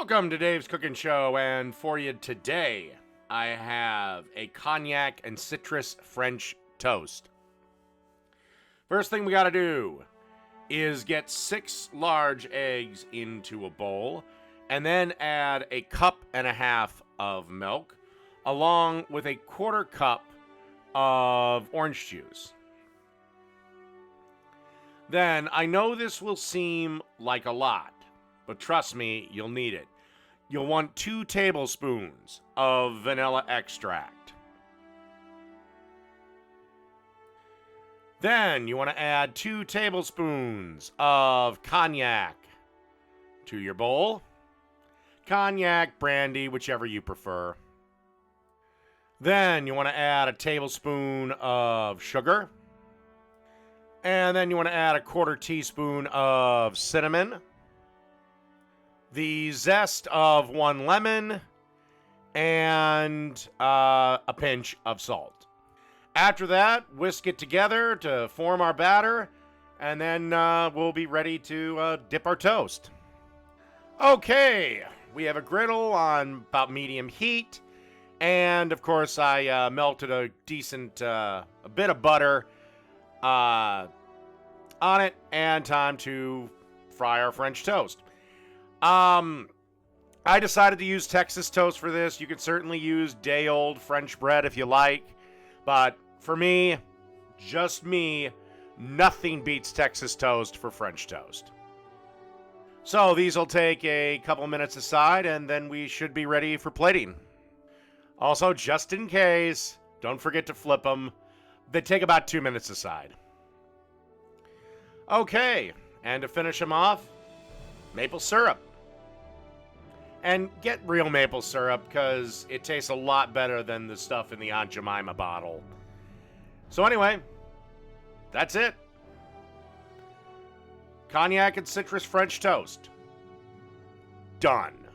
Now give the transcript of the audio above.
Welcome to Dave's Cooking Show, and for you today, I have a cognac and citrus French toast. First thing we gotta do is get 6 large eggs into a bowl, and then add a cup and a half of milk, along with a quarter cup of orange juice. Then, I know this will seem like a lot, but trust me, you'll need it. You'll want 2 tablespoons of vanilla extract. Then you want to add 2 tablespoons of cognac to your bowl. Cognac, brandy, whichever you prefer. Then you want to add a tablespoon of sugar. And then you want to add a quarter teaspoon of cinnamon, the zest of 1 lemon, and a pinch of salt. After that, whisk it together to form our batter, and then we'll be ready to dip our toast. Okay, we have a griddle on about medium heat, and of course I melted a decent a bit of butter on it, and time to fry our French toast. I decided to use Texas toast for this. You could certainly use day-old French bread if you like, but for me, just me, nothing beats Texas toast for French toast. So these will take a couple minutes aside, and then we should be ready for plating. Also, just in case, don't forget to flip them. They take about 2 minutes aside. Okay, and to finish them off, maple syrup. And get real maple syrup, because it tastes a lot better than the stuff in the Aunt Jemima bottle. So anyway, that's it. Cognac and citrus French toast. Done.